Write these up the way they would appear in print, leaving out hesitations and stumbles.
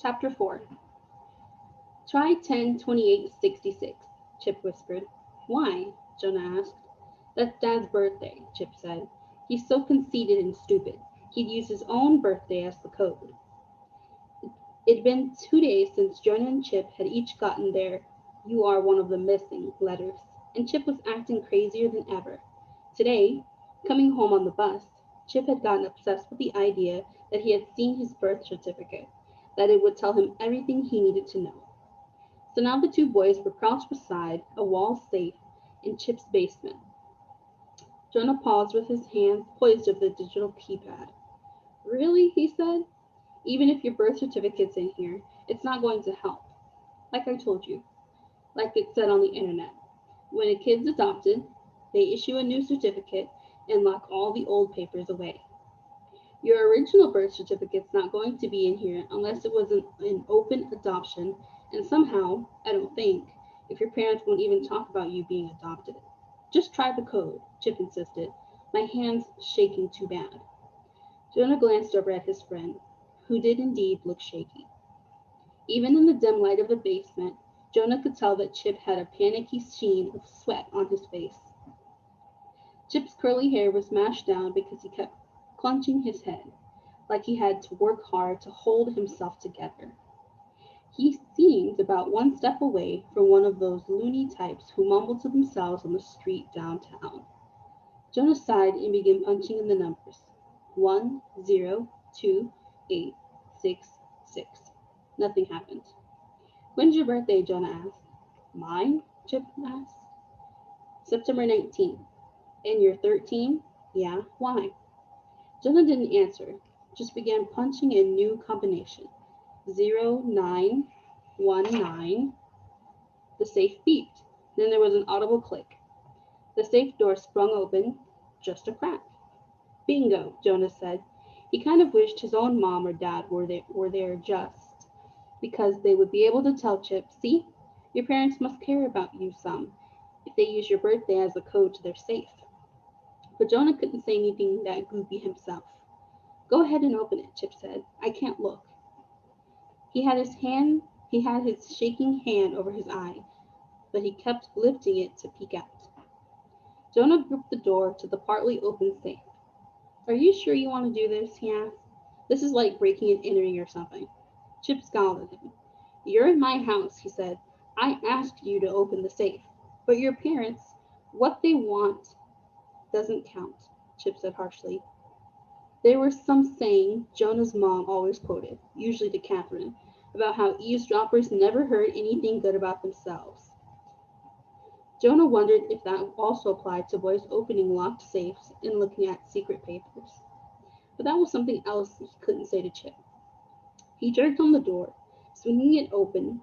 Chapter 4. Try 10-28-66, Chip whispered. Why? Jonah asked. That's Dad's birthday, Chip said. He's so conceited and stupid. He'd use his own birthday as the code. It'd been 2 days since Jonah and Chip had each gotten their "You are one of the missing" letters, and Chip was acting crazier than ever. Today, coming home on the bus, Chip had gotten obsessed with the idea that he had seen his birth certificate, that it would tell him everything he needed to know. So now the two boys were crouched beside a wall safe in Chip's basement. Jonah paused with his hands poised over the digital keypad. Really? He said. Even if your birth certificate's in here, it's not going to help. Like I told you, like it said on the internet. When a kid's adopted, they issue a new certificate and lock all the old papers away. Your original birth certificate's not going to be in here unless it was an open adoption, and somehow, I don't think, if your parents won't even talk about you being adopted. Just try the code, Chip insisted, my hands shaking too bad. Jonah glanced over at his friend, who did indeed look shaky. Even in the dim light of the basement, Jonah could tell that Chip had a panicky sheen of sweat on his face. Chip's curly hair was mashed down because he kept clenching his head, like he had to work hard to hold himself together. He seemed about one step away from one of those loony types who mumble to themselves on the street downtown. Jonah sighed and began punching in the numbers. 102866. Nothing happened. When's your birthday? Jonah asked. Mine? Chip asked. September 19th. And you're 13? Yeah, why? Jonah didn't answer, just began punching a new combination. 0919. The safe beeped. Then there was an audible click. The safe door sprung open, just a crack. Bingo, Jonah said. He kind of wished his own mom or dad were there just because they would be able to tell Chip, see, your parents must care about you some if they use your birthday as a code to their safe. But Jonah couldn't say anything that goopy himself. Go ahead and open it, Chip said. I can't look. He had his shaking hand over his eye, but he kept lifting it to peek out. Jonah gripped the door to the partly open safe. Are you sure you want to do this? He asked. This is like breaking and entering or something. Chip scowled at him. You're in my house, he said. I asked you to open the safe. But your parents, what they want doesn't count, Chip said harshly. There was some saying Jonah's mom always quoted, usually to Catherine, about how eavesdroppers never heard anything good about themselves. Jonah wondered if that also applied to boys opening locked safes and looking at secret papers. But that was something else he couldn't say to Chip. He jerked on the door, swinging it open,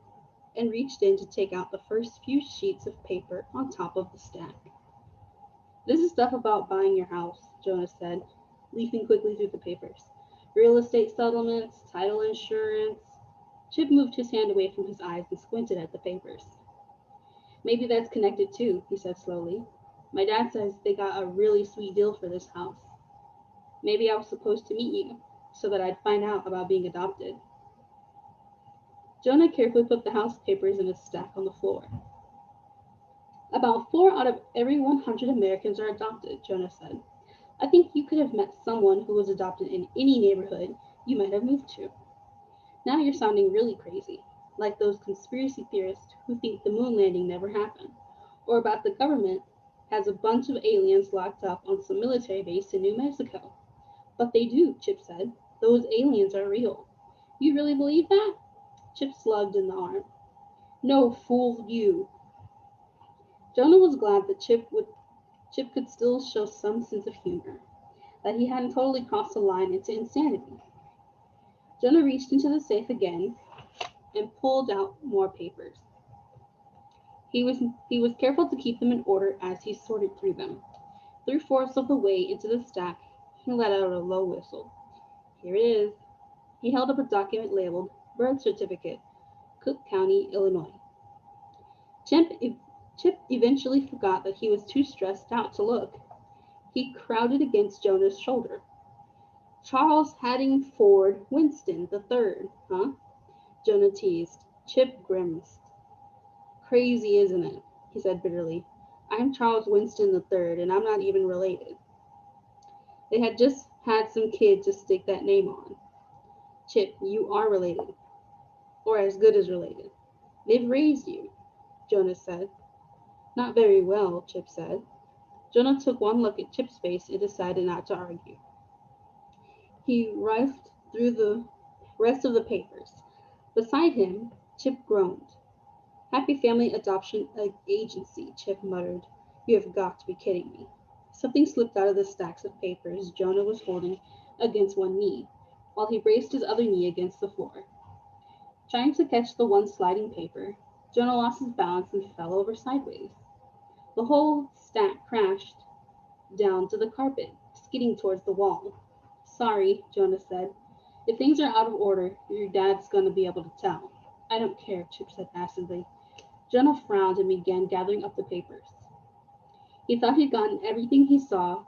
and reached in to take out the first few sheets of paper on top of the stack. This is stuff about buying your house, Jonas said, leafing quickly through the papers. Real estate settlements, title insurance. Chip moved his hand away from his eyes and squinted at the papers. Maybe that's connected too, he said slowly. My dad says they got a really sweet deal for this house. Maybe I was supposed to meet you, so that I'd find out about being adopted. Jonah carefully put the house papers in a stack on the floor. About 4 out of every 100 Americans are adopted, Jonah said. I think you could have met someone who was adopted in any neighborhood you might have moved to. Now you're sounding really crazy, like those conspiracy theorists who think the moon landing never happened, or about the government has a bunch of aliens locked up on some military base in New Mexico. But they do, Chip said. Those aliens are real. You really believe that? Chip slugged in the arm. No, fool you. Jonah was glad that Chip could still show some sense of humor, that he hadn't totally crossed the line into insanity. Jonah reached into the safe again and pulled out more papers. He was careful to keep them in order as he sorted through them. Three-fourths of the way into the stack, he let out a low whistle. Here it is. He held up a document labeled Birth Certificate, Cook County, Illinois. Chip, Chip eventually forgot that he was too stressed out to look. He crowded against Jonah's shoulder. Charles Haddingford Winston the Third, huh? Jonah teased. Chip grimaced. Crazy, isn't it? He said bitterly. I'm Charles Winston III, and I'm not even related. They had just had some kid to stick that name on. Chip, you are related, or as good as related. They've raised you, Jonas said. Not very well, Chip said. Jonah took one look at Chip's face and decided not to argue. He rifled through the rest of the papers. Beside him, Chip groaned. Happy Family Adoption Agency, Chip muttered. You have got to be kidding me. Something slipped out of the stacks of papers Jonah was holding against one knee, while he braced his other knee against the floor. Trying to catch the one sliding paper, Jonah lost his balance and fell over sideways. The whole stack crashed down to the carpet, skidding towards the wall. Sorry, Jonah said. If things are out of order, your dad's going to be able to tell. I don't care, Chip said acidly. Jonah frowned and began gathering up the papers. He thought he'd gotten everything he saw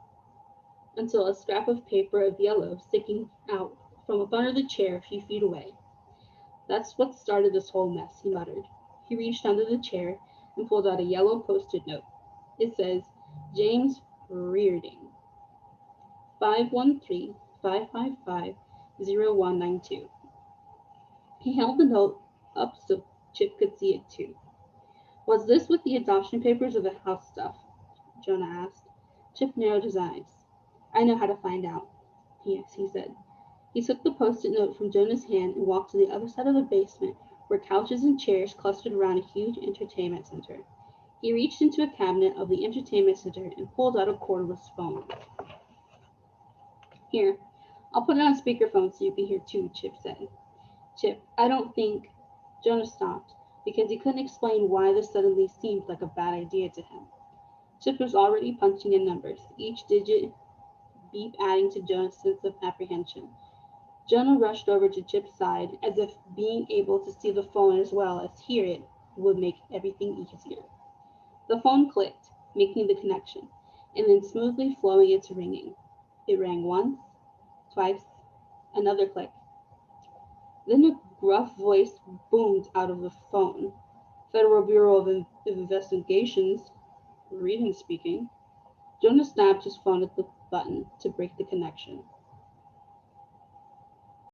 until a scrap of paper of yellow sticking out from up under the chair a few feet away. That's what started this whole mess, he muttered. He reached under the chair and pulled out a yellow post-it note. It says, James Rearding, 513-555-0192. He held the note up so Chip could see it too. Was this with the adoption papers or the house stuff? Jonah asked. Chip narrowed his eyes. I know how to find out. Yes, he said. He took the post-it note from Jonah's hand and walked to the other side of the basement, where couches and chairs clustered around a huge entertainment center. He reached into a cabinet of the entertainment center and pulled out a cordless phone. Here, I'll put it on speakerphone so you can hear too, Chip said. Chip, I don't think. Jonah stopped, because he couldn't explain why this suddenly seemed like a bad idea to him. Chip was already punching in numbers, each digit beep adding to Jonah's sense of apprehension. Jonah rushed over to Chip's side, as if being able to see the phone as well as hear it would make everything easier. The phone clicked, making the connection, and then smoothly flowing into ringing. It rang once, twice, another click. Then a gruff voice boomed out of the phone. Federal Bureau of Investigations, Reardon speaking. Jonah snapped his phone at the button to break the connection.